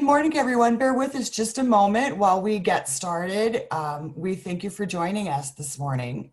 Good morning, everyone. Bear with us just a moment while we get started. We thank you for joining us this morning.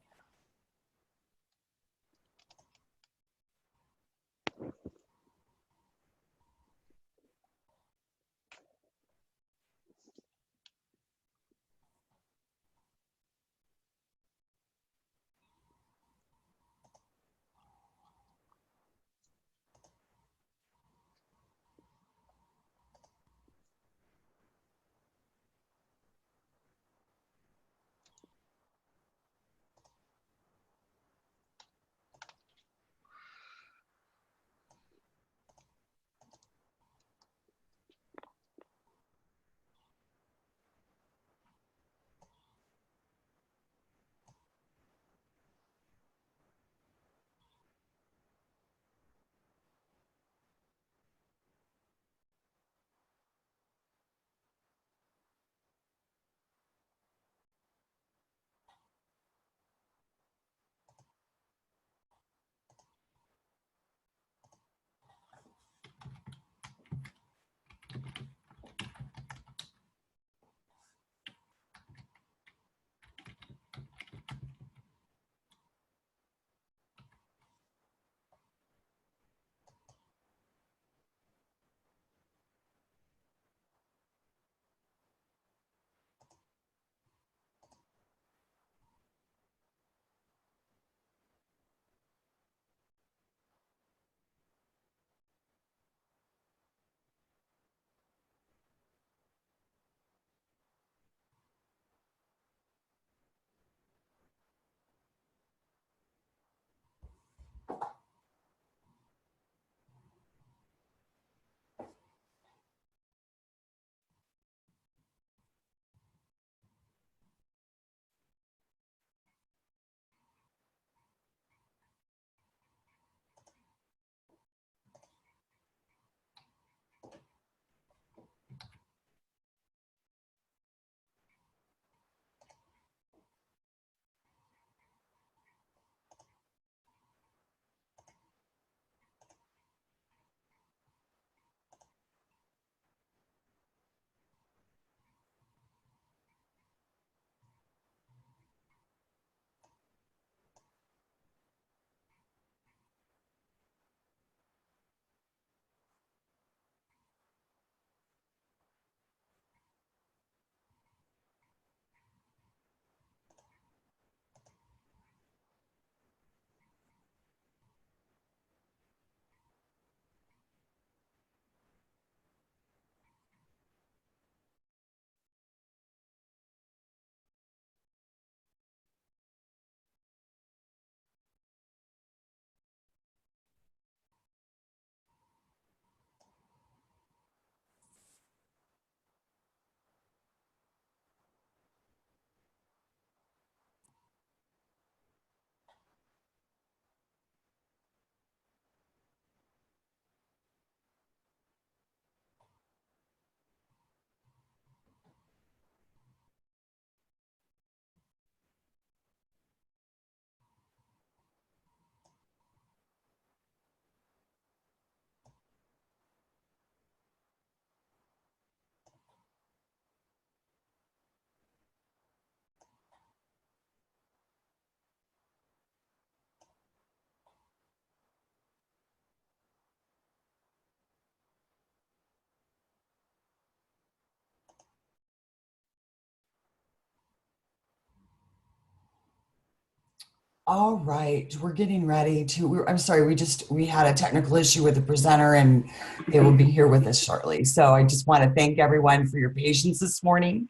All right, we're getting ready to, I'm sorry, we had a technical issue with the presenter and they will be here with us shortly. So I just want to thank everyone for your patience this morning.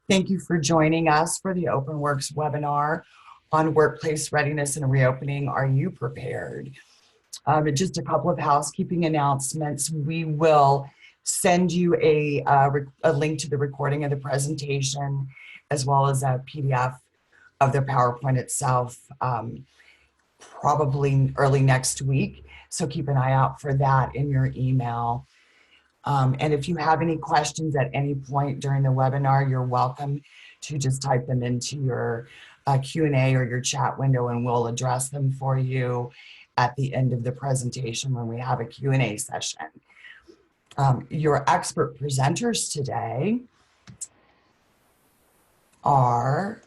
Thank you for joining us for the OpenWorks webinar on workplace readiness and reopening. Are you prepared? Just a couple of housekeeping announcements. We will send you a link to the recording of the presentation, as well as a PDF of the PowerPoint itself, probably early next week. So keep an eye out for that in your email. And if you have any questions at any point during the webinar, you're welcome to just type them into your Q&A or your chat window, and we'll address them for you at the end of the presentation when we have a Q&A session. Your expert presenters today are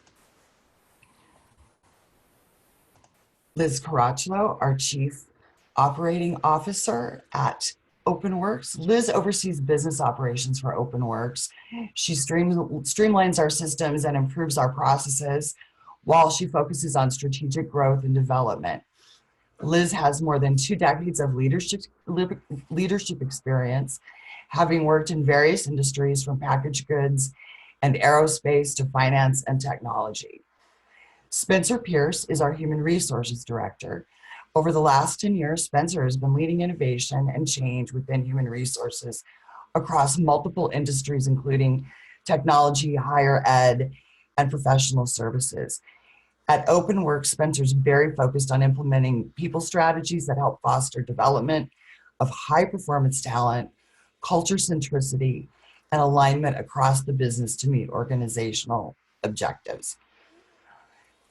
Liz Caracciolo, our Chief Operating Officer at OpenWorks. Liz oversees business operations for OpenWorks. She streamlines our systems and improves our processes while she focuses on strategic growth and development. Liz has more than 2 decades of leadership experience, having worked in various industries from packaged goods and aerospace to finance and technology. Spencer Pearce is our Human Resources Director. Over the last 10 years, Spencer has been leading innovation and change within human resources across multiple industries, including technology, higher ed, and professional services. At OpenWorks, Spencer's very focused on implementing people strategies that help foster development of high-performance talent, culture centricity, and alignment across the business to meet organizational objectives.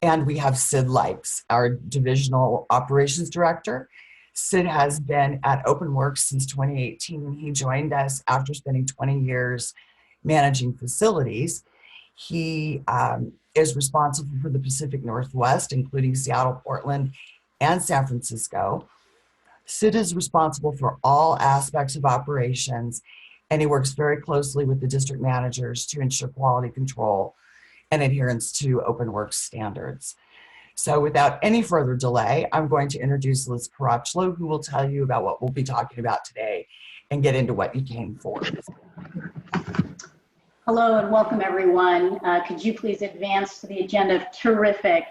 And we have Sid Likes, our Divisional Operations Director. Sid has been at OpenWorks since 2018. He joined us after spending 20 years managing facilities. He is responsible for the Pacific Northwest, including Seattle, Portland, and San Francisco. Sid is responsible for all aspects of operations, and he works very closely with the district managers to ensure quality control and adherence to OpenWorks standards. So without any further delay, I'm going to introduce Liz Caracciolo, who will tell you about what we'll be talking about today and get into what you came for. Hello and welcome everyone. Could you please advance to the agenda? Terrific.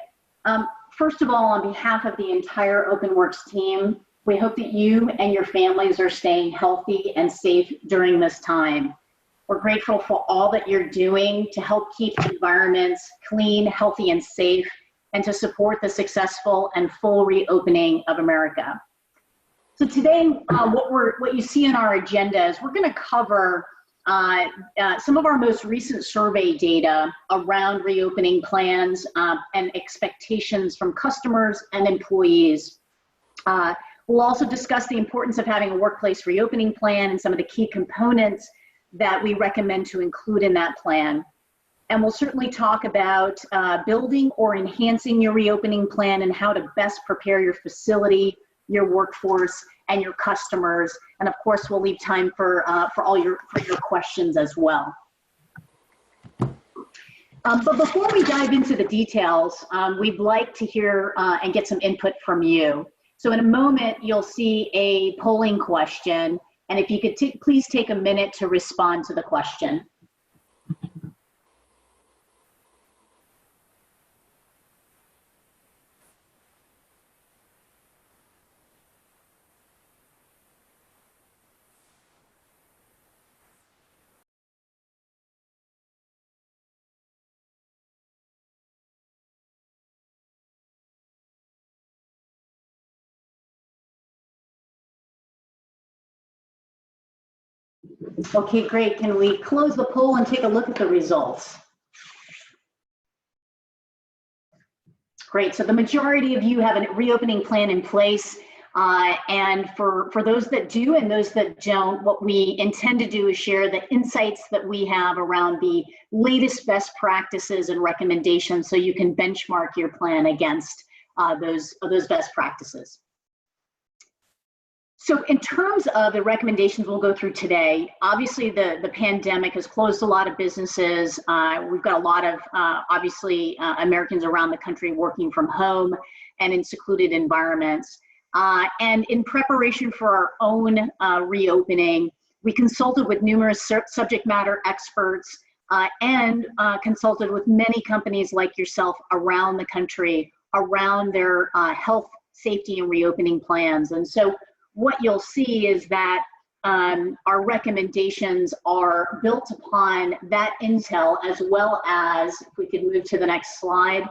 First of all, on behalf of the entire OpenWorks team, we hope that you and your families are staying healthy and safe during this time. We're grateful for all that you're doing to help keep environments clean, healthy, and safe, and to support the successful and full reopening of America. So today, what you see in our agenda is we're going to cover some of our most recent survey data around reopening plans and expectations from customers and employees. We'll also discuss the importance of having a workplace reopening plan and some of the key components that we recommend to include in that plan. And we'll certainly talk about building or enhancing your reopening plan and how to best prepare your facility, your workforce, and your customers. And of course, we'll leave time for your questions as well. But before we dive into the details, we'd like to hear and get some input from you. So in a moment, you'll see a polling question. And if you could please take a minute to respond to the question. Okay, great. Can we close the poll and take a look at the results? Great. So the majority of you have a reopening plan in place. And for those that do and those that don't, what we intend to do is share the insights that we have around the latest best practices and recommendations so you can benchmark your plan against those best practices. So in terms of the recommendations we'll go through today, obviously the pandemic has closed a lot of businesses. We've got a lot of, obviously, Americans around the country working from home and in secluded environments. And in preparation for our own reopening, we consulted with numerous subject matter experts and consulted with many companies like yourself around the country around their health, safety, and reopening plans. And so what you'll see is that our recommendations are built upon that intel, as well as, if we could move to the next slide,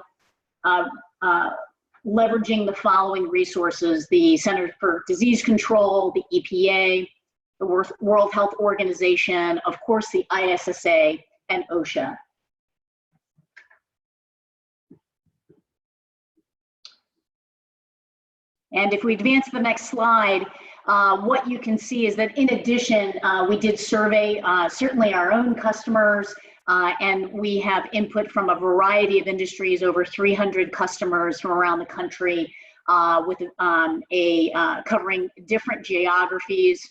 leveraging the following resources: the Center for Disease Control, the EPA, the World Health Organization, of course the ISSA, and OSHA. And if we advance to the next slide, what you can see is that in addition, we did survey certainly our own customers, and we have input from a variety of industries, over 300 customers from around the country, with covering different geographies,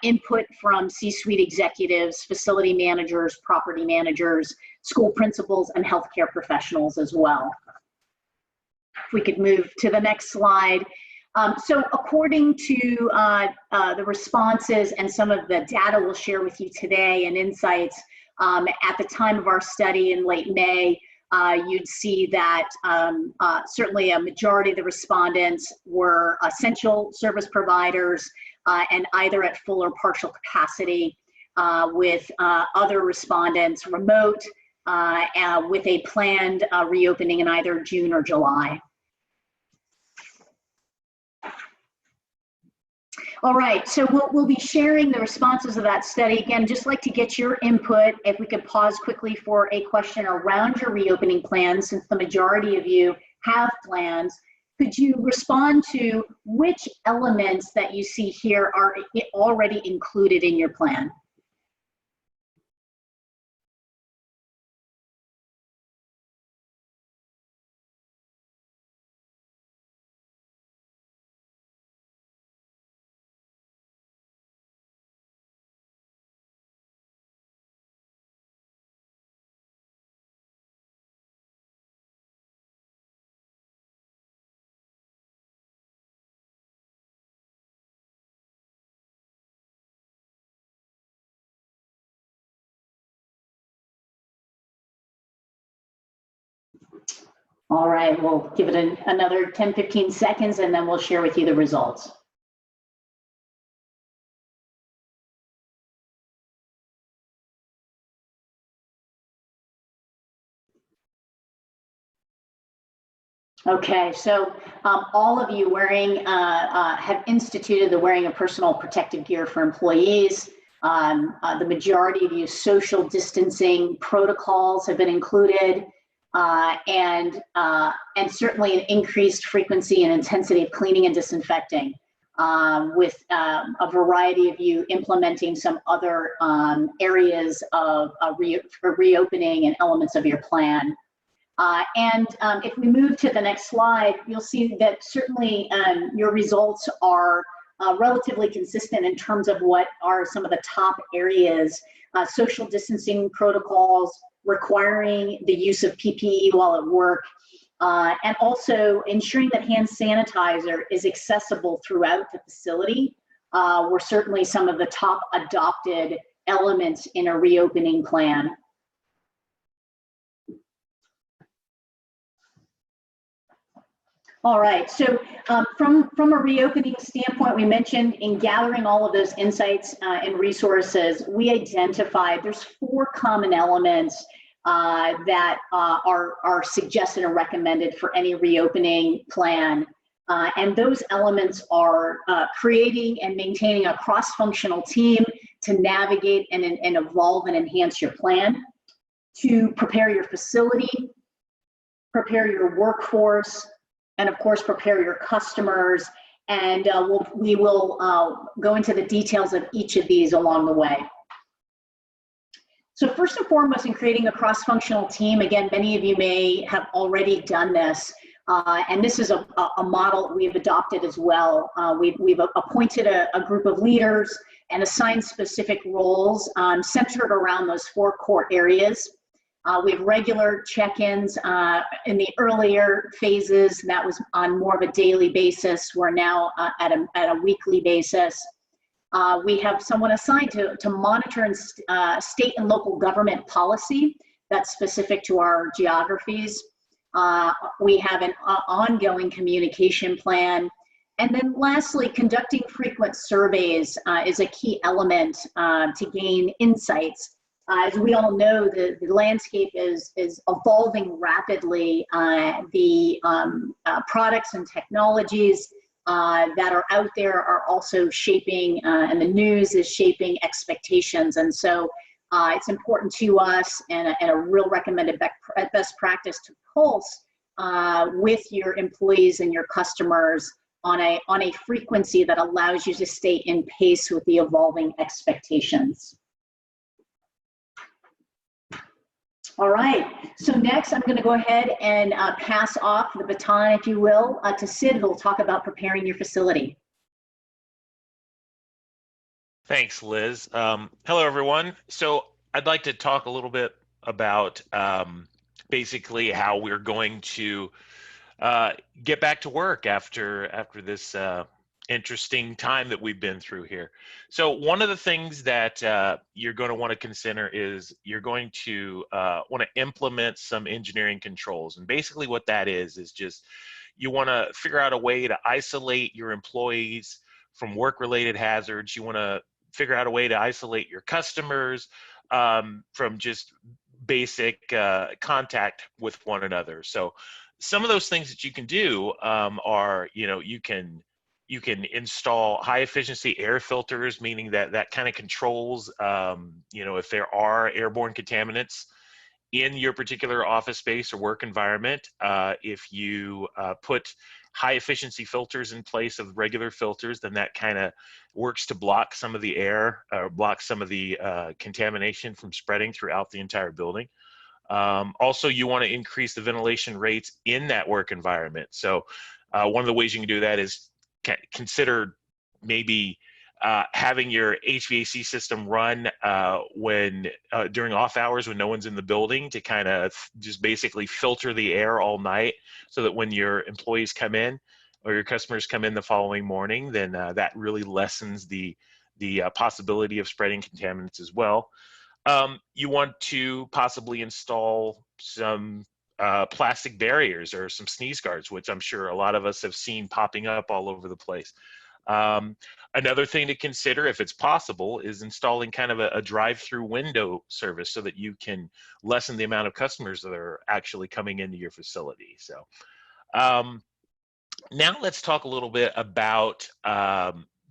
input from C-suite executives, facility managers, property managers, school principals, and healthcare professionals as well. If we could move to the next slide. So according to the responses and some of the data we'll share with you today and insights, at the time of our study in late May, you'd see that certainly a majority of the respondents were essential service providers and either at full or partial capacity, with other respondents remote, with a planned reopening in either June or July. All right, so we'll be sharing the responses of that study. Again, just like to get your input. If we could pause quickly for a question around your reopening plans, since the majority of you have plans, could you respond to which elements that you see here are already included in your plan? All right, we'll give it another 10, 15 seconds, and then we'll share with you the results. Okay, so all of you have instituted the wearing of personal protective gear for employees. The majority of you, social distancing protocols have been included, and certainly an increased frequency and intensity of cleaning and disinfecting, with a variety of you implementing some other areas of reopening and elements of your plan. If we move to the next slide, you'll see that certainly your results are relatively consistent in terms of what are some of the top areas: social distancing protocols, requiring the use of PPE while at work, and also ensuring that hand sanitizer is accessible throughout the facility, were certainly some of the top adopted elements in a reopening plan. All right, so from a reopening standpoint, we mentioned in gathering all of those insights and resources, we identified there's 4 common elements that are suggested and recommended for any reopening plan. And those elements are creating and maintaining a cross-functional team to navigate and evolve and enhance your plan, to prepare your facility, prepare your workforce, and of course, prepare your customers. And we will go into the details of each of these along the way. So first and foremost, in creating a cross-functional team, again, many of you may have already done this, and this is a model we've adopted as well. We've appointed a group of leaders and assigned specific roles centered around those 4 core areas. We have regular check-ins in the earlier phases. That was on more of a daily basis. We're now at a weekly basis. We have someone assigned to monitor state and local government policy that's specific to our geographies. We have an ongoing communication plan. And then lastly, conducting frequent surveys is a key element to gain insights. As we all know, the landscape is evolving rapidly. The products and technologies that are out there are also shaping, and the news is shaping expectations. And so it's important to us, and a real recommended best practice, to pulse with your employees and your customers on a frequency that allows you to stay in pace with the evolving expectations. All right, so next I'm going to go ahead and pass off the baton, if you will, to Sid, who will talk about preparing your facility. Thanks, Liz. Hello, everyone. So I'd like to talk a little bit about basically how we're going to get back to work after this interesting time that we've been through here. So one of the things that you're going to want to consider is you're going to want to implement some engineering controls. And basically what that is just you want to figure out a way to isolate your employees from work-related hazards. You want to figure out a way to isolate your customers from just basic contact with one another. So some of those things that you can do are, you can install high efficiency air filters, meaning that kind of controls, if there are airborne contaminants in your particular office space or work environment. If you put high efficiency filters in place of regular filters, then that kind of works to block some of the air or block some of the contamination from spreading throughout the entire building. Also, you want to increase the ventilation rates in that work environment. So one of the ways you can do that is consider maybe having your HVAC system run when during off hours when no one's in the building, to kind of just basically filter the air all night, so that when your employees come in or your customers come in the following morning, then that really lessens the possibility of spreading contaminants as well. You want to possibly install some plastic barriers or some sneeze guards, which I'm sure a lot of us have seen popping up all over the place. Another thing to consider, if it's possible, is installing kind of a drive-through window service so that you can lessen the amount of customers that are actually coming into your facility. So now let's talk a little bit about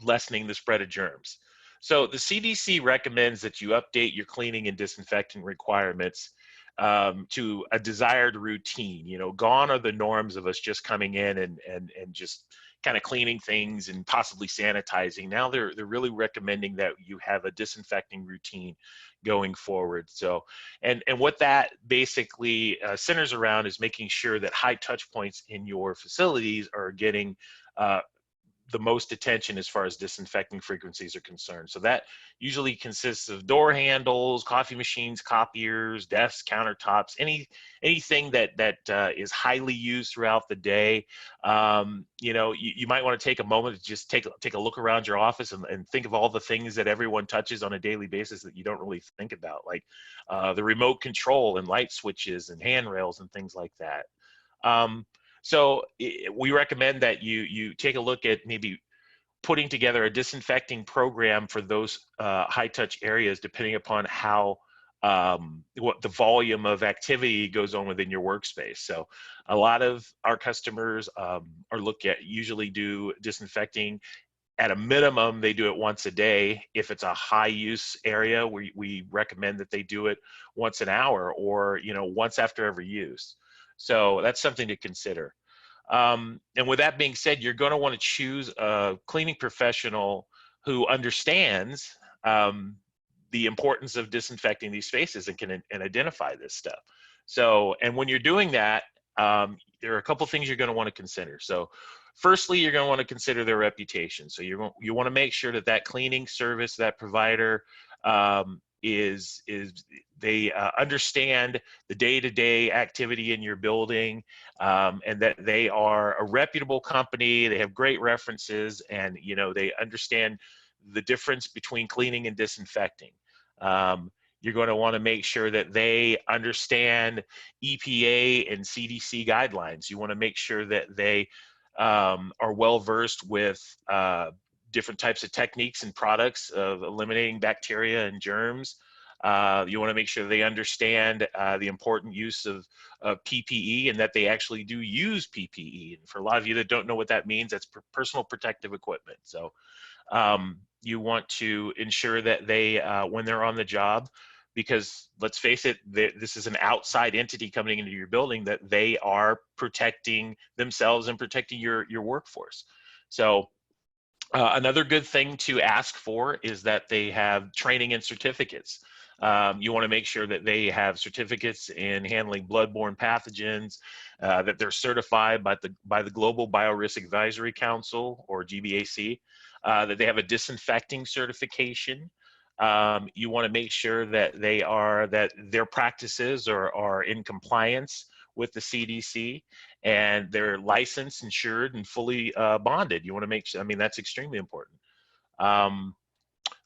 lessening the spread of germs. So the CDC recommends that you update your cleaning and disinfecting requirements to a desired routine. Gone are the norms of us just coming in and just kind of cleaning things and possibly sanitizing. Now they're really recommending that you have a disinfecting routine going forward. So, and what that basically centers around is making sure that high touch points in your facilities are getting the most attention as far as disinfecting frequencies are concerned. So that usually consists of door handles, coffee machines, copiers, desks, countertops, anything that is highly used throughout the day. You might want to take a moment to just take a look around your office and think of all the things that everyone touches on a daily basis that you don't really think about, like the remote control and light switches and handrails and things like that. So we recommend that you take a look at maybe putting together a disinfecting program for those high touch areas, depending upon how what the volume of activity goes on within your workspace. So a lot of our customers usually do disinfecting. At a minimum, they do it once a day. If it's a high use area, we recommend that they do it once an hour, or once after every use. So that's something to consider. And with that being said, you're going to want to choose a cleaning professional who understands the importance of disinfecting these spaces and can identify this stuff. So, and when you're doing that, there are a couple things you're going to want to consider. So firstly, you're going to want to consider their reputation. So you want to make sure that cleaning service, that provider, is they understand the day-to-day activity in your building, and that they are a reputable company. They have great references, and they understand the difference between cleaning and disinfecting. You're going to want to make sure that they understand EPA and CDC guidelines. You want to make sure that they are well versed with different types of techniques and products of eliminating bacteria and germs. You want to make sure they understand the important use of PPE, and that they actually do use PPE. And for a lot of you that don't know what that means, that's personal protective equipment. So you want to ensure that they, when they're on the job, because let's face it, this is an outside entity coming into your building, that they are protecting themselves and protecting your workforce. So another good thing to ask for is that they have training and certificates. You want to make sure that they have certificates in handling bloodborne pathogens, that they're certified by the Global Biorisk Advisory Council, or GBAC, that they have a disinfecting certification. You want to make sure that that their practices are in compliance with the CDC, and they're licensed, insured, and fully bonded. You want to make sure, I mean, that's extremely important.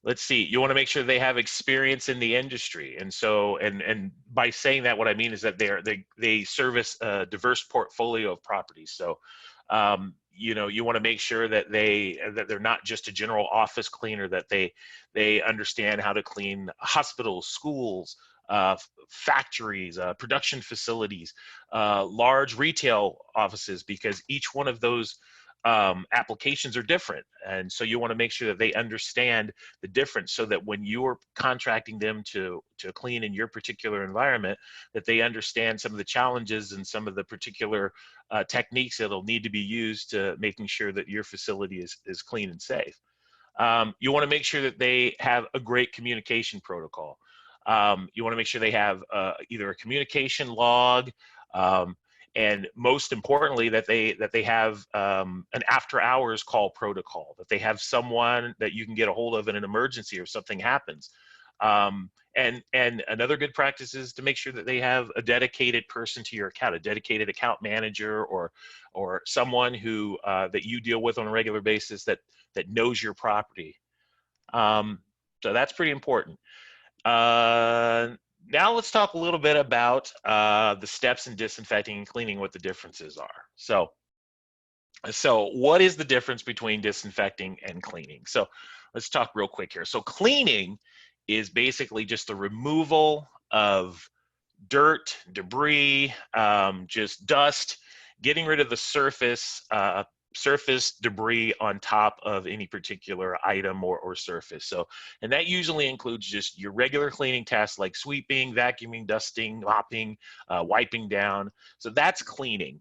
Let's see, you want to make sure they have experience in the industry. And so, and by saying that, what I mean is that they service a diverse portfolio of properties. So, you know, you want to make sure that they're not just a general office cleaner, that they understand how to clean hospitals, schools, factories, production facilities, large retail offices, because each one of those applications are different. And so you want to make sure that they understand the difference, so that when you're contracting them to clean in your particular environment, that they understand some of the challenges and some of the particular techniques that'll need to be used to making sure that your facility is clean and safe. You want to make sure that they have a great communication protocol. You want to make sure they have either a communication log, and most importantly, that they have an after hours call protocol, that they have someone that you can get a hold of in an emergency or something happens. And another good practice is to make sure that they have a dedicated person to your account, a dedicated account manager, or someone who that you deal with on a regular basis that knows your property. So that's pretty important. Now let's talk a little bit about the steps in disinfecting and cleaning, what the differences are. So what is the difference between disinfecting and cleaning? So let's talk real quick here. So cleaning is basically just the removal of dirt, debris, just dust, getting rid of the surface debris on top of any particular item or surface. So, and that usually includes just your regular cleaning tasks like sweeping, vacuuming, dusting, mopping, wiping down. So that's cleaning.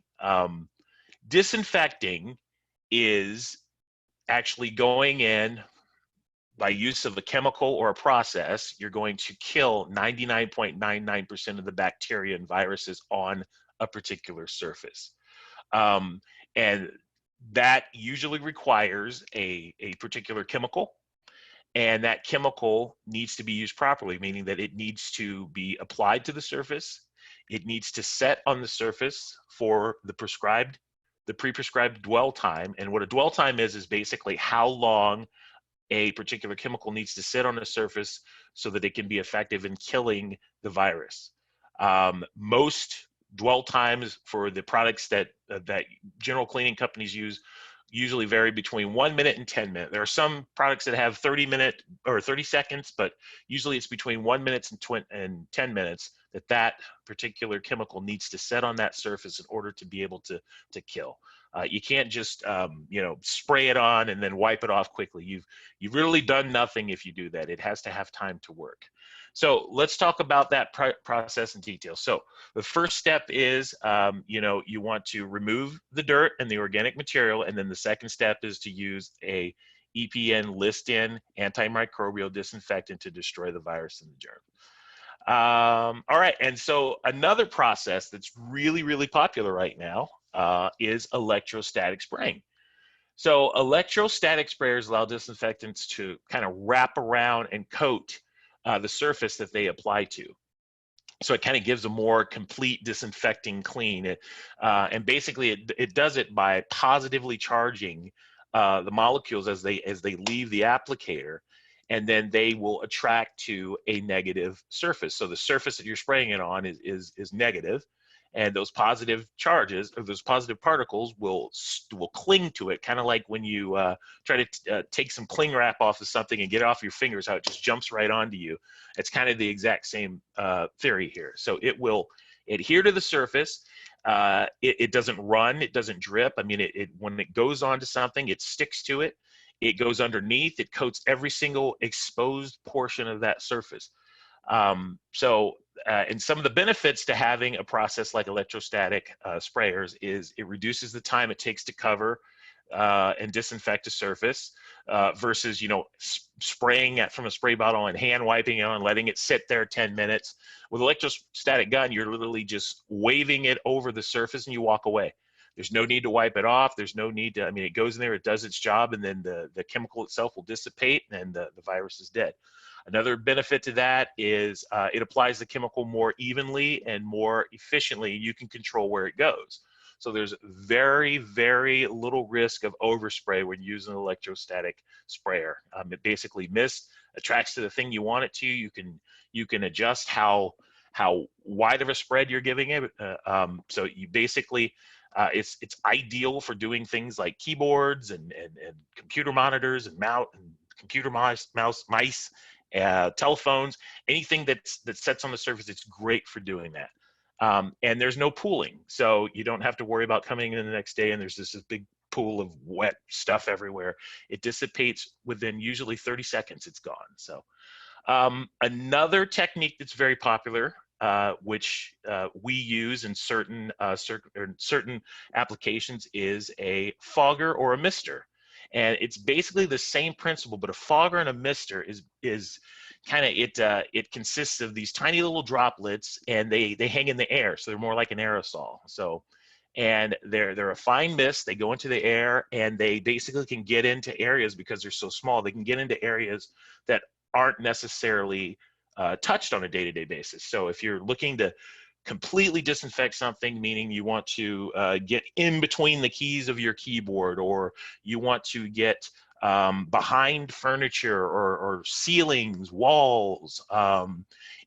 Disinfecting is actually going in by use of a chemical or a process. You're going to kill 99.99% of the bacteria and viruses on a particular surface. And that usually requires a particular chemical, and that chemical needs to be used properly, meaning that it needs to be applied to the surface. It needs to set on the surface for the pre-prescribed dwell time. And what a dwell time is basically how long a particular chemical needs to sit on a surface so that it can be effective in killing the virus. Most dwell times for the products that general cleaning companies use usually vary between 1 minute and 10 minutes. There are some products that have 30 seconds, but usually it's between 1 minute and 10 minutes that particular chemical needs to set on that surface in order to be able to kill. You can't just spray it on and then wipe it off quickly. You've really done nothing if you do that. It has to have time to work. So let's talk about that process in detail. So the first step is, you want to remove the dirt and the organic material, and then the second step is to use a EPN list-in antimicrobial disinfectant to destroy the virus and the germ. All right, and so another process that's really, really popular right now is electrostatic spraying. So electrostatic sprayers allow disinfectants to kind of wrap around and coat the surface that they apply to. So it kind of gives a more complete disinfecting clean. And basically it does it by positively charging the molecules as they leave the applicator, and then they will attract to a negative surface. So the surface that you're spraying it on is negative, and those positive charges, or those positive particles, will cling to it, kind of like when you try to take some cling wrap off of something and get it off your fingers, how it just jumps right onto you. It's kind of the exact same theory here. So it will adhere to the surface. It doesn't run, it doesn't drip. I mean, when it goes onto something, it sticks to it. It goes underneath, it coats every single exposed portion of that surface. And some of the benefits to having a process like electrostatic sprayers is it reduces the time it takes to cover and disinfect a surface versus, you know, spraying it from a spray bottle and hand wiping it on, letting it sit there 10 minutes. With electrostatic gun, you're literally just waving it over the surface and you walk away. There's no need to wipe it off. There's no need to, I mean, it goes in there, it does its job, and then the chemical itself will dissipate and the virus is dead. Another benefit to that is it applies the chemical more evenly and more efficiently. You can control where it goes. So there's very, very little risk of overspray when using an electrostatic sprayer. It basically attracts to the thing you want it to. You can adjust how wide of a spread you're giving it. So you basically, it's ideal for doing things like keyboards and computer monitors and computer mice, telephones, anything that sets on the surface. It's great for doing that. And there's no pooling, so you don't have to worry about coming in the next day and there's this big pool of wet stuff everywhere. It dissipates within usually 30 seconds, it's gone. So another technique that's very popular, which we use in certain applications, is a fogger or a mister. And it's basically the same principle, but a fogger and a mister is kind of, it consists of these tiny little droplets, and they hang in the air, so they're more like an aerosol. So, and they're a fine mist. They go into the air, and they basically can get into areas, because they're so small, they can get into areas that aren't necessarily touched on a day-to-day basis. So if you're looking to completely disinfect something, meaning you want to get in between the keys of your keyboard, or you want to get behind furniture or ceilings, walls,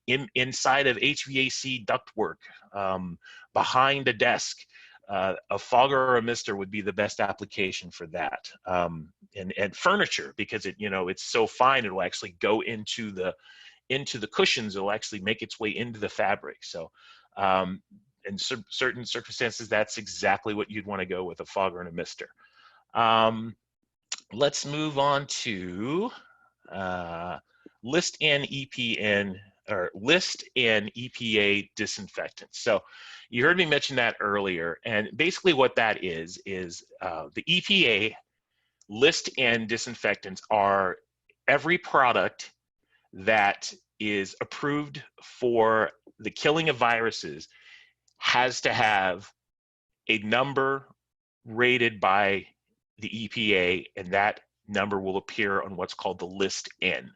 inside of HVAC ductwork, behind a desk, a fogger or a mister would be the best application for that. And furniture, because it's so fine, it'll actually go into the cushions. It'll actually make its way into the fabric. So in certain circumstances, that's exactly what you'd want to go with, a fogger and a mister. Let's move on to list and EPA disinfectants. So you heard me mention that earlier, and basically what that is the EPA list and disinfectants are every product that is approved for the killing of viruses has to have a number rated by the EPA, and that number will appear on what's called the list N.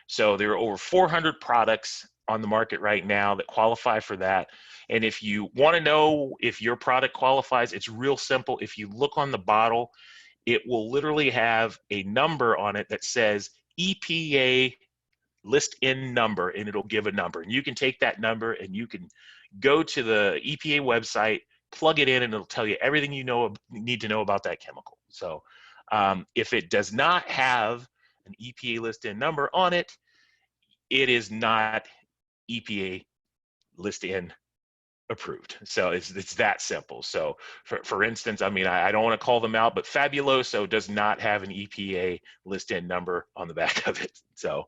So there are over 400 products on the market right now that qualify for that. And if you want to know if your product qualifies, it's real simple. If you look on the bottle, it will literally have a number on it that says EPA list N number, and it'll give a number. And you can take that number and you can go to the EPA website, plug it in, and it'll tell you everything you need to know about that chemical. So if it does not have an EPA list N number on it, it is not EPA list N approved. So it's that simple. So for instance, I mean, I don't want to call them out, but Fabuloso does not have an EPA list N number on the back of it. So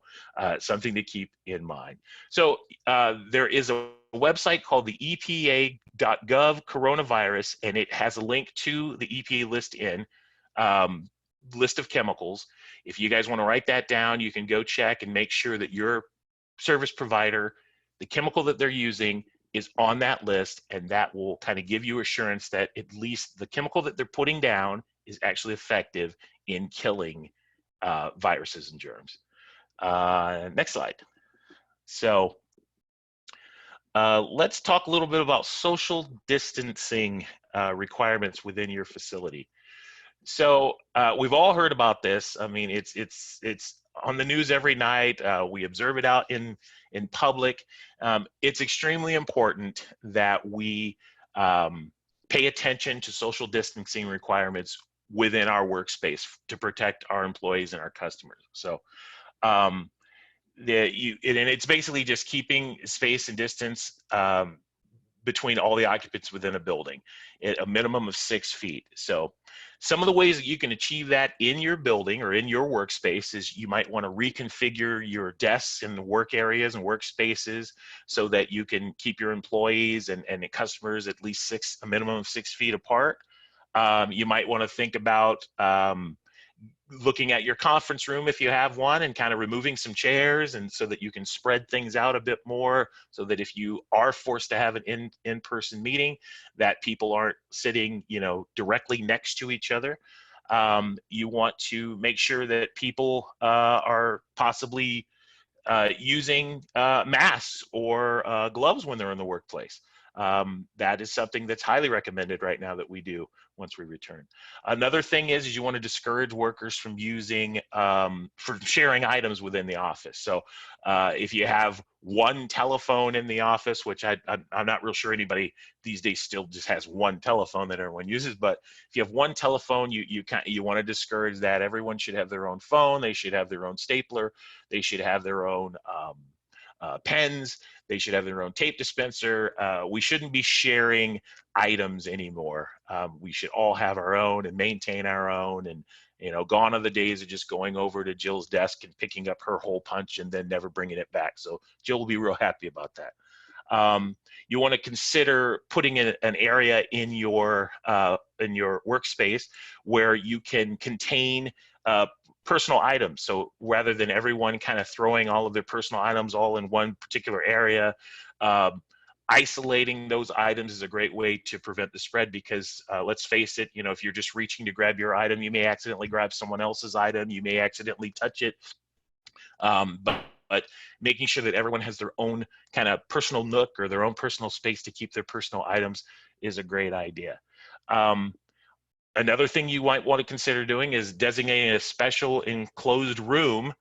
something to keep in mind. So there is a website called the EPA.gov coronavirus, and it has a link to the EPA list N list of chemicals. If you guys want to write that down, you can go check and make sure that your service provider, the chemical that they're using, is on that list, and that will kind of give you assurance that at least the chemical that they're putting down is actually effective in killing viruses and germs. Next slide. So let's talk a little bit about social distancing requirements within your facility. So we've all heard about this. I mean, it's on the news every night. We observe it out in public. It's extremely important that we pay attention to social distancing requirements within our workspace to protect our employees and our customers. So and it's basically just keeping space and distance between all the occupants within a building at a minimum of 6 feet. So some of the ways that you can achieve that in your building or in your workspace is you might want to reconfigure your desks and work areas and workspaces so that you can keep your employees and customers at least a minimum of 6 feet apart. You might want to think about looking at your conference room if you have one, and kind of removing some chairs, and so that you can spread things out a bit more, so that if you are forced to have an in-person meeting, that people aren't sitting, directly next to each other. You want to make sure that people are possibly using masks or gloves when they're in the workplace. That is something that's highly recommended right now that we do once we return. Another thing is you want to discourage workers from using, for sharing items within the office. So if you have one telephone in the office, which I'm not real sure anybody these days still just has one telephone that everyone uses, but if you have one telephone, you want to discourage that. Everyone should have their own phone. They should have their own stapler. They should have their own pens. They should have their own tape dispenser. We shouldn't be sharing items anymore. We should all have our own and maintain our own. And gone are the days of just going over to Jill's desk and picking up her hole punch and then never bringing it back. So Jill will be real happy about that. You want to consider putting an area in your workspace where you can contain personal items. So rather than everyone kind of throwing all of their personal items all in one particular area, isolating those items is a great way to prevent the spread, because let's face it, if you're just reaching to grab your item, you may accidentally grab someone else's item, you may accidentally touch it. But making sure that everyone has their own kind of personal nook or their own personal space to keep their personal items is a great idea. Another thing you might want to consider doing is designating a special enclosed room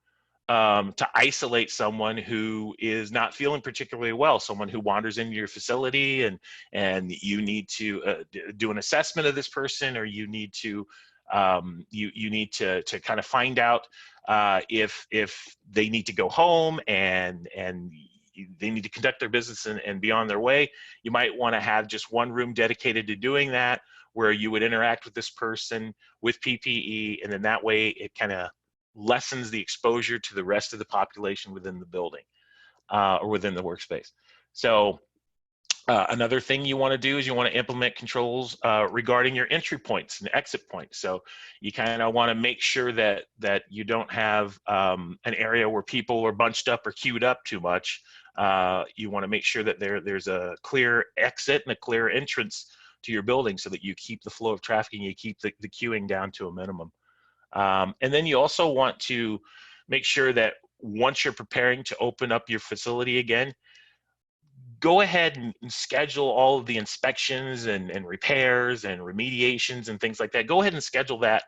to isolate someone who is not feeling particularly well, someone who wanders into your facility, and you need to do an assessment of this person, or you need to you need to kind of find out if they need to go home and they need to conduct their business and be on their way. You might want to have just one room dedicated to doing that, where you would interact with this person with PPE, and then that way it kind of lessens the exposure to the rest of the population within the building or within the workspace. So another thing you want to do is you want to implement controls regarding your entry points and exit points. So you kind of want to make sure that you don't have an area where people are bunched up or queued up too much. You want to make sure that there's a clear exit and a clear entrance to your building, so that you keep the flow of traffic and you keep the queuing down to a minimum. And then you also want to make sure that once you're preparing to open up your facility again, go ahead and schedule all of the inspections and repairs and remediations and things like that. Go ahead and schedule that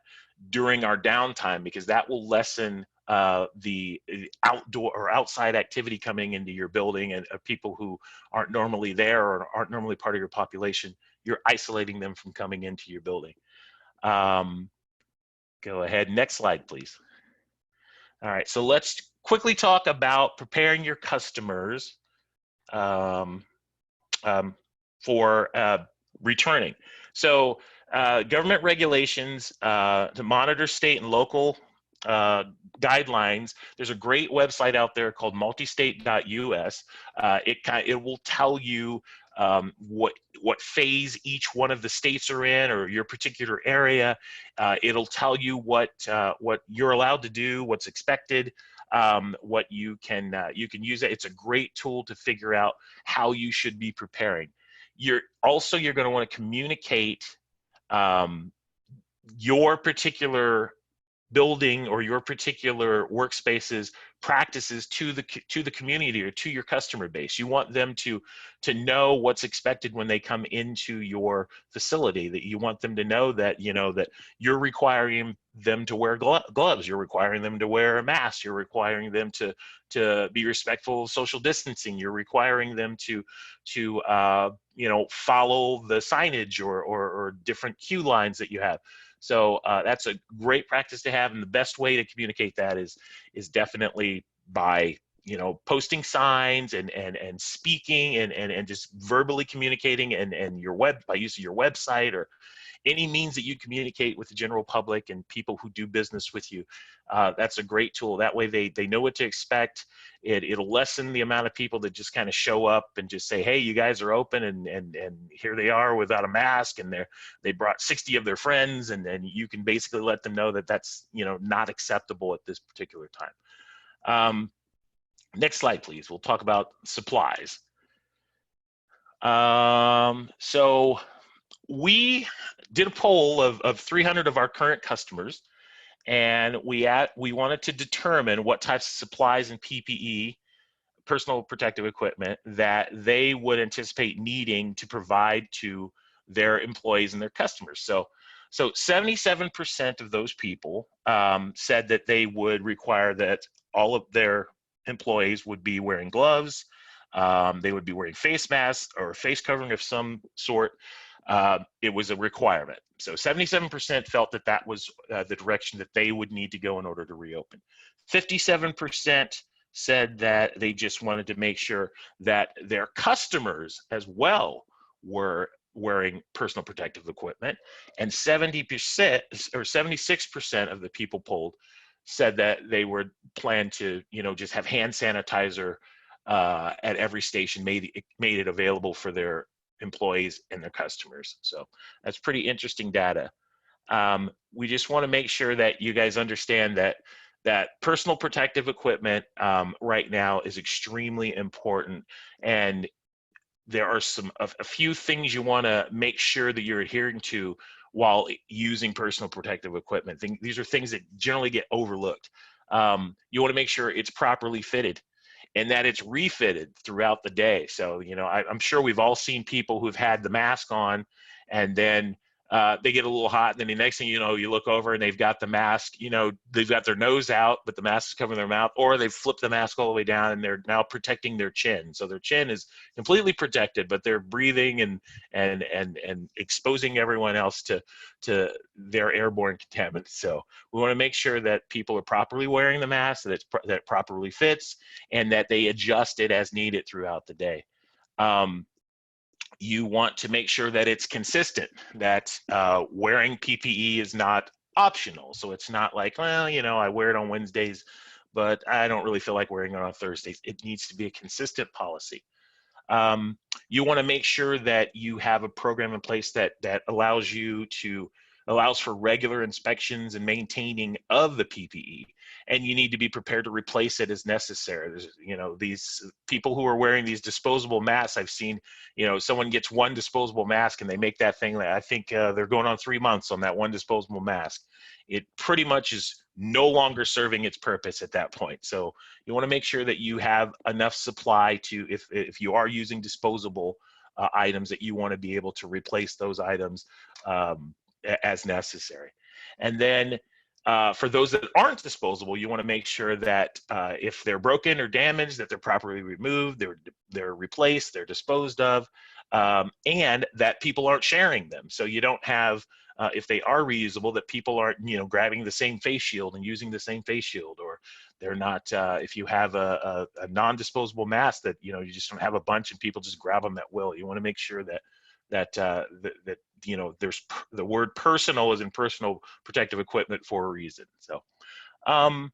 during our downtime, because that will lessen the outdoor or outside activity coming into your building, and people who aren't normally there or aren't normally part of your population. You're isolating them from coming into your building. Go ahead, next slide, please. All right, so let's quickly talk about preparing your customers for returning. So government regulations to monitor state and local guidelines. There's a great website out there called multistate.us. It will tell you what phase each one of the states are in, or your particular area. It'll tell you what you're allowed to do, what's expected, what you can use it. It's a great tool to figure out how you should be preparing. You're going to want to communicate your particular building or your particular workspace's practices to the community or to your customer base. You want them to know what's expected when they come into your facility. That you want them to know that that you're requiring them to wear gloves, you're requiring them to wear a mask, you're requiring them to be respectful of social distancing, you're requiring them to follow the signage or different queue lines that you have. So that's a great practice to have, and the best way to communicate that is definitely by posting signs and speaking and just verbally communicating, and by using your website or any means that you communicate with the general public and people who do business with you, that's a great tool. That way they know what to expect. It'll lessen the amount of people that just kind of show up and just say, hey, you guys are open, and here they are without a mask, and they brought 60 of their friends, and you can basically let them know that that's, you know, not acceptable at this particular time. Next slide, please. We'll talk about supplies. So we did a poll of 300 of our current customers, and we wanted to determine what types of supplies and PPE, personal protective equipment, that they would anticipate needing to provide to their employees and their customers. So 77% of those people said that they would require that all of their employees would be wearing gloves, they would be wearing face masks or face covering of some sort. It was a requirement. So 77% felt that that was the direction that they would need to go in order to reopen. 57% said that they just wanted to make sure that their customers as well were wearing personal protective equipment, and 70% or 76% of the people polled said that they would plan to, you know, just have hand sanitizer at every station, made it available for their employees and their customers. So that's pretty interesting data. We just want to make sure that you guys understand that personal protective equipment right now is extremely important, and there are a few things you want to make sure that you're adhering to while using personal protective equipment. These are things that generally get overlooked. You want to make sure it's properly fitted and that it's refitted throughout the day. So, you know, I'm sure we've all seen people who've had the mask on, and then they get a little hot, and then the next thing you know, you look over and they've got the mask, you know, they've got their nose out, but the mask is covering their mouth, or they've flipped the mask all the way down and they're now protecting their chin. So their chin is completely protected, but they're breathing and exposing everyone else to their airborne contaminants. So we want to make sure that people are properly wearing the mask, that it properly fits, and that they adjust it as needed throughout the day. You want to make sure that it's consistent, that wearing PPE is not optional. So it's not like, well, you know, I wear it on Wednesdays, but I don't really feel like wearing it on Thursdays. It needs to be a consistent policy. You want to make sure that you have a program in place that allows for regular inspections and maintaining of the PPE, and you need to be prepared to replace it as necessary. There's, you know, these people who are wearing these disposable masks, I've seen, you know, someone gets one disposable mask and they make that thing, I think they're going on 3 months on that one disposable mask. It pretty much is no longer serving its purpose at that point. So you want to make sure that you have enough supply to, if you are using disposable items, that you want to be able to replace those items as necessary. And then for those that aren't disposable, you want to make sure that if they're broken or damaged, that they're properly removed, they're replaced, they're disposed of, and that people aren't sharing them. So you don't have, if they are reusable, that people aren't, you know, grabbing the same face shield and using the same face shield, or they're not, if you have a non-disposable mask, that, you know, you just don't have a bunch and people just grab them at will. You want to make sure that you know, there's the word personal is in personal protective equipment for a reason. So, and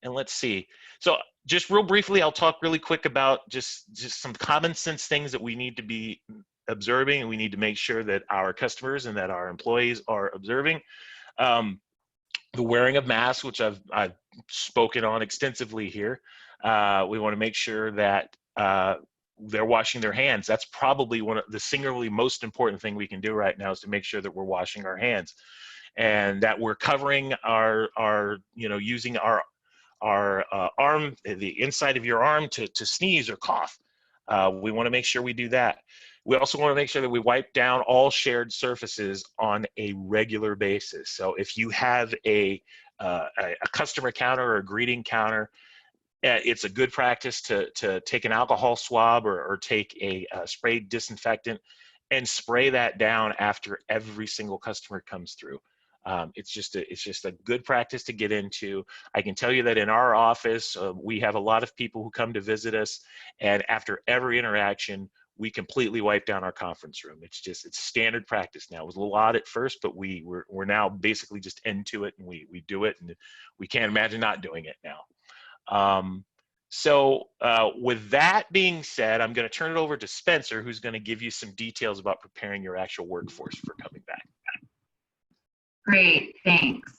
let's see. So just real briefly, I'll talk really quick about just some common sense things that we need to be observing, and we need to make sure that our customers and that our employees are observing. The wearing of masks, which I've spoken on extensively here. We want to make sure that they're washing their hands. That's probably one of the singularly most important thing we can do right now, is to make sure that we're washing our hands, and that we're covering our you know, using our arm, the inside of your arm, to sneeze or cough. We want to make sure we do that. We also want to make sure that we wipe down all shared surfaces on a regular basis. So if you have a customer counter or a greeting counter, it's a good practice to take an alcohol swab or take a sprayed disinfectant and spray that down after every single customer comes through. It's just a good practice to get into. I can tell you that in our office, we have a lot of people who come to visit us, and after every interaction, we completely wipe down our conference room. It's standard practice now. It was a little odd at first, but we're now basically just into it, and we do it, and we can't imagine not doing it now. With that being said, I'm going to turn it over to Spencer, who's going to give you some details about preparing your actual workforce for coming back. Great, thanks.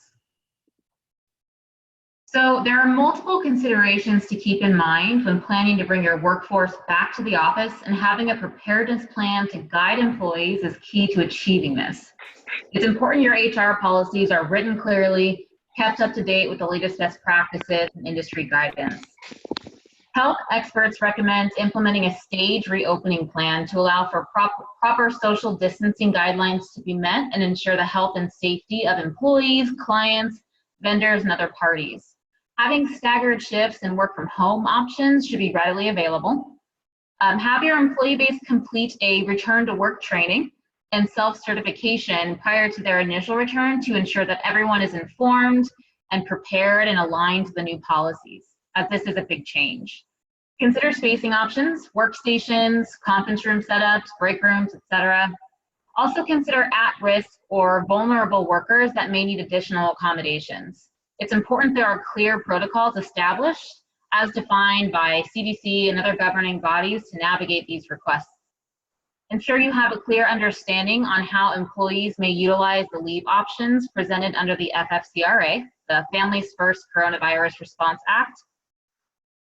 So there are multiple considerations to keep in mind when planning to bring your workforce back to the office, and having a preparedness plan to guide employees is key to achieving this. It's important your HR policies are written clearly, kept up to date with the latest best practices and industry guidance. Health experts recommend implementing a stage reopening plan to allow for proper social distancing guidelines to be met and ensure the health and safety of employees, clients, vendors, and other parties. Having staggered shifts and work from home options should be readily available. Have your employee base complete a return to work training and self-certification prior to their initial return to ensure that everyone is informed and prepared and aligned to the new policies, as this is a big change. Consider spacing options, workstations, conference room setups, break rooms, etc. Also consider at-risk or vulnerable workers that may need additional accommodations. It's important there are clear protocols established as defined by CDC and other governing bodies to navigate these requests. Ensure you have a clear understanding on how employees may utilize the leave options presented under the FFCRA, the Families First Coronavirus Response Act.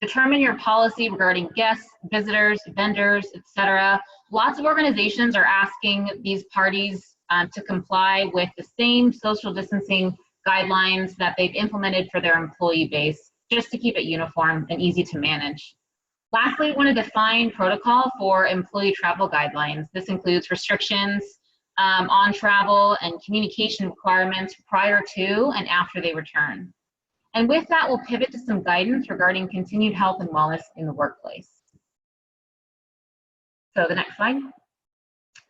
Determine your policy regarding guests, visitors, vendors, etc. Lots of organizations are asking these parties to comply with the same social distancing guidelines that they've implemented for their employee base, just to keep it uniform and easy to manage. Lastly, we want to define protocol for employee travel guidelines. This includes restrictions on travel and communication requirements prior to and after they return. And with that, we'll pivot to some guidance regarding continued health and wellness in the workplace. So the next slide.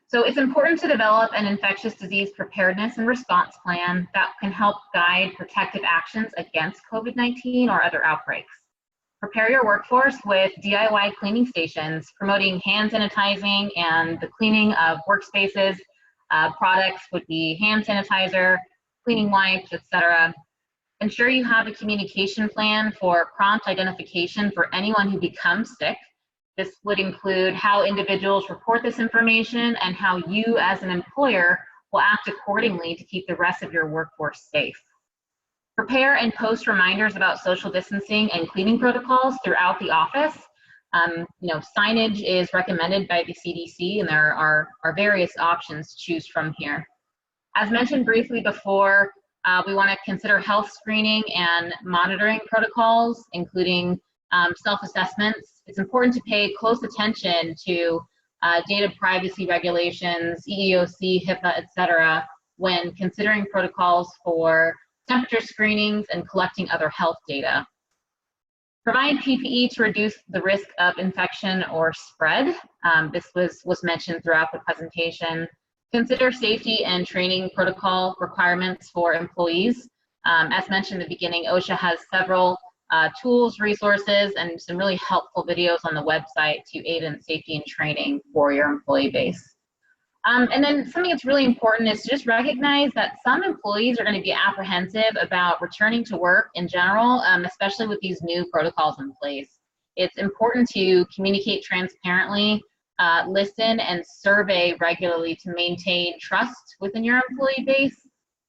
So it's important to develop an infectious disease preparedness and response plan that can help guide protective actions against COVID-19 or other outbreaks. Prepare your workforce with DIY cleaning stations, promoting hand sanitizing and the cleaning of workspaces. Products would be hand sanitizer, cleaning wipes, etc. Ensure you have a communication plan for prompt identification for anyone who becomes sick. This would include how individuals report this information and how you as an employer will act accordingly to keep the rest of your workforce safe. Prepare and post reminders about social distancing and cleaning protocols throughout the office. Signage is recommended by the CDC, and there are various options to choose from here. As mentioned briefly before, we want to consider health screening and monitoring protocols, including self-assessments. It's important to pay close attention to data privacy regulations, EEOC, HIPAA, etc., when considering protocols for temperature screenings and collecting other health data. Provide PPE to reduce the risk of infection or spread. This was mentioned throughout the presentation. Consider safety and training protocol requirements for employees. As mentioned in the beginning, OSHA has several tools, resources, and some really helpful videos on the website to aid in safety and training for your employee base. And then something that's really important is to just recognize that some employees are going to be apprehensive about returning to work in general, especially with these new protocols in place. It's important to communicate transparently, listen, and survey regularly to maintain trust within your employee base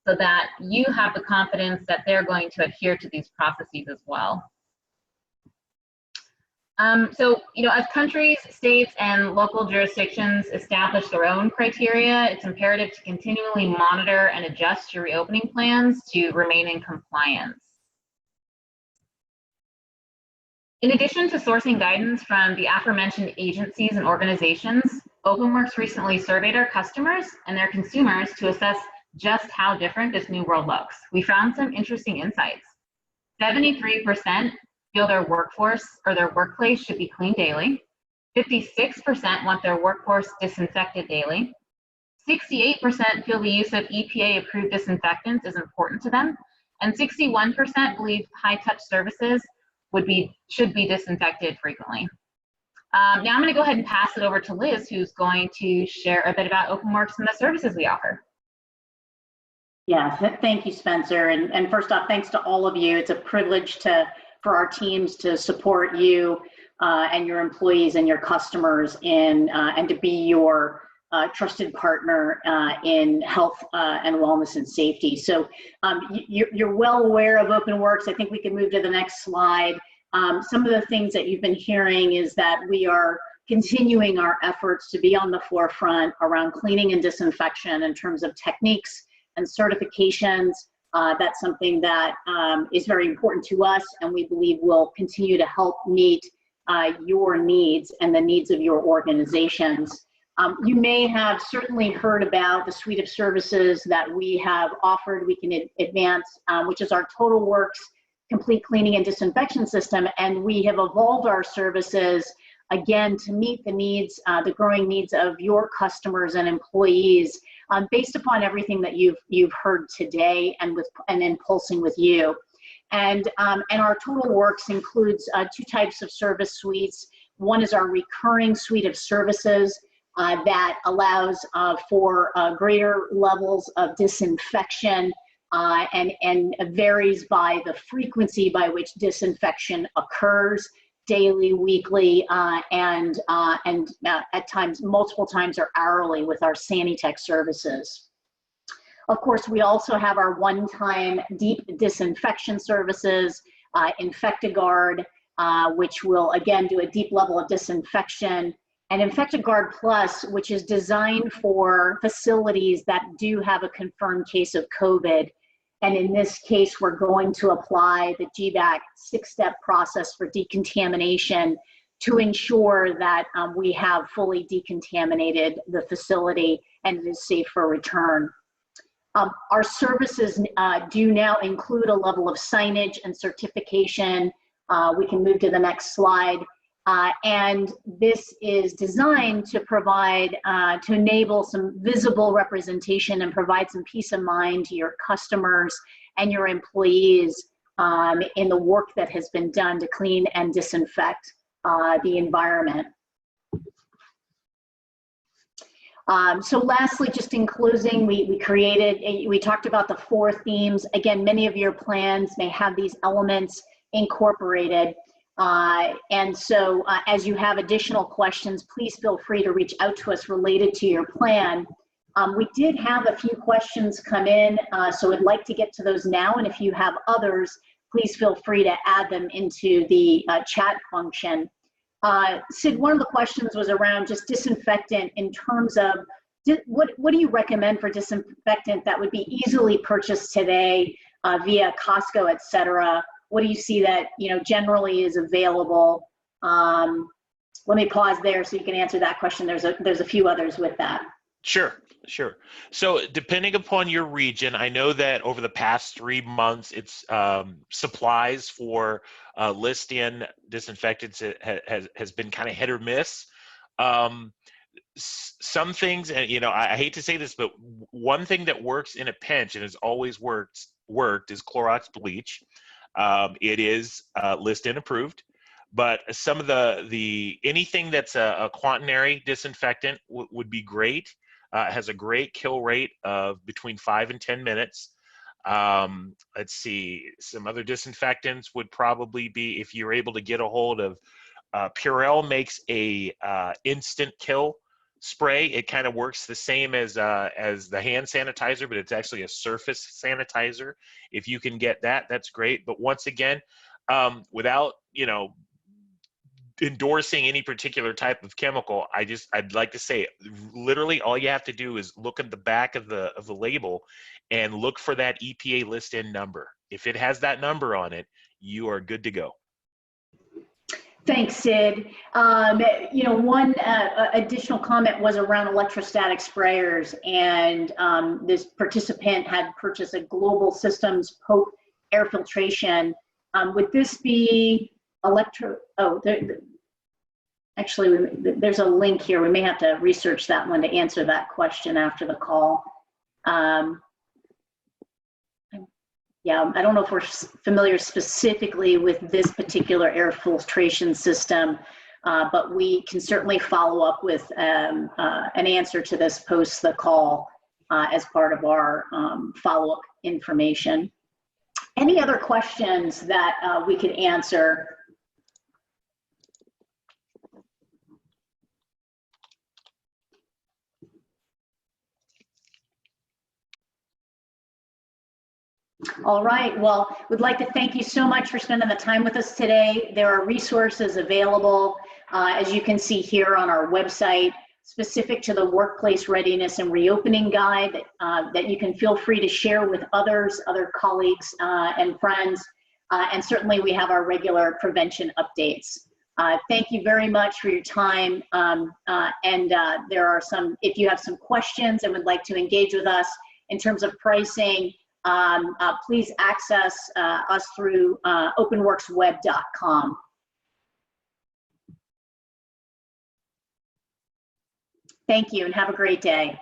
so that you have the confidence that they're going to adhere to these processes as well. As countries, states, and local jurisdictions establish their own criteria, it's imperative to continually monitor and adjust your reopening plans to remain in compliance. In addition to sourcing guidance from the aforementioned agencies and organizations, OpenWorks recently surveyed our customers and their consumers to assess just how different this new world looks. We found some interesting insights. 73% feel their workforce or their workplace should be cleaned daily. 56% want their workforce disinfected daily. 68% feel the use of EPA-approved disinfectants is important to them. And 61% believe high-touch services should be disinfected frequently. Now I'm going to go ahead and pass it over to Liz, who's going to share a bit about OpenWorks and the services we offer. Yeah, thank you, Spencer. And first off, thanks to all of you. It's a privilege for our teams to support you and your employees and your customers and to be your trusted partner in health and wellness and safety. So you're well aware of OpenWorks. I think we can move to the next slide. Some of the things that you've been hearing is that we are continuing our efforts to be on the forefront around cleaning and disinfection in terms of techniques and certifications. That's something that is very important to us, and we believe will continue to help meet your needs and the needs of your organizations. You may have certainly heard about the suite of services that we have offered. We can advance, which is our TotalWorks complete cleaning and disinfection system, and we have evolved our services again to meet the needs, the growing needs of your customers and employees, based upon everything that you've heard today and in pulsing with you. And our TotalWorks includes two types of service suites. One is our recurring suite of services that allows for greater levels of disinfection and varies by the frequency by which disinfection occurs, daily, weekly, and at times, multiple times or hourly with our Sanitech services. Of course, we also have our one-time deep disinfection services, InfectiGuard, which will again do a deep level of disinfection, and InfectiGuard Plus, which is designed for facilities that do have a confirmed case of COVID. And in this case, we're going to apply the GBAC 6-step process for decontamination to ensure that we have fully decontaminated the facility and it is safe for return. Our services do now include a level of signage and certification. We can move to the next slide. And this is designed to provide, to enable some visible representation and provide some peace of mind to your customers and your employees in the work that has been done to clean and disinfect the environment. So lastly, just in closing, we talked about the 4 themes. Again, many of your plans may have these elements incorporated. And so as you have additional questions, please feel free to reach out to us related to your plan. We did have a few questions come in, so I'd like to get to those now. And if you have others, please feel free to add them into the chat function. Sid, one of the questions was around just disinfectant in terms of what do you recommend for disinfectant that would be easily purchased today via Costco, et cetera? What do you see that generally is available? Let me pause there so you can answer that question. There's a few others with that. Sure. So depending upon your region, I know that over the past 3 months, it's supplies for list-in disinfectants has been kind of hit or miss. Some things, and I hate to say this, but one thing that works in a pinch and has always worked is Clorox bleach. It is list-in approved, but some of the anything that's a quaternary disinfectant would be great. It has a great kill rate of between 5 and 10 minutes. Let's see, some other disinfectants would probably be, if you're able to get a hold of, Purell makes a instant kill spray. It kind of works the same as the hand sanitizer, but it's actually a surface sanitizer. If you can get that, that's great. But once again, without endorsing any particular type of chemical, I'd like to say, literally all you have to do is look at the back of the label and look for that EPA list-in number. If it has that number on it, you are good to go. Thanks, Sid. One additional comment was around electrostatic sprayers, and this participant had purchased a Global Systems Pope air filtration. Would this be actually, there's a link here. We may have to research that one to answer that question after the call. Yeah, I don't know if we're familiar specifically with this particular air filtration system. but we can certainly follow up with an answer to this post the call as part of our follow-up information. Any other questions that we could answer? All right, well, we'd like to thank you so much for spending the time with us today. There are resources available, as you can see here on our website, specific to the Workplace Readiness and Reopening Guide that you can feel free to share with others, other colleagues and friends. And certainly we have our regular prevention updates. Thank you very much for your time. There are some, if you have some questions and would like to engage with us in terms of pricing, please access us through openworksweb.com. Thank you and have a great day.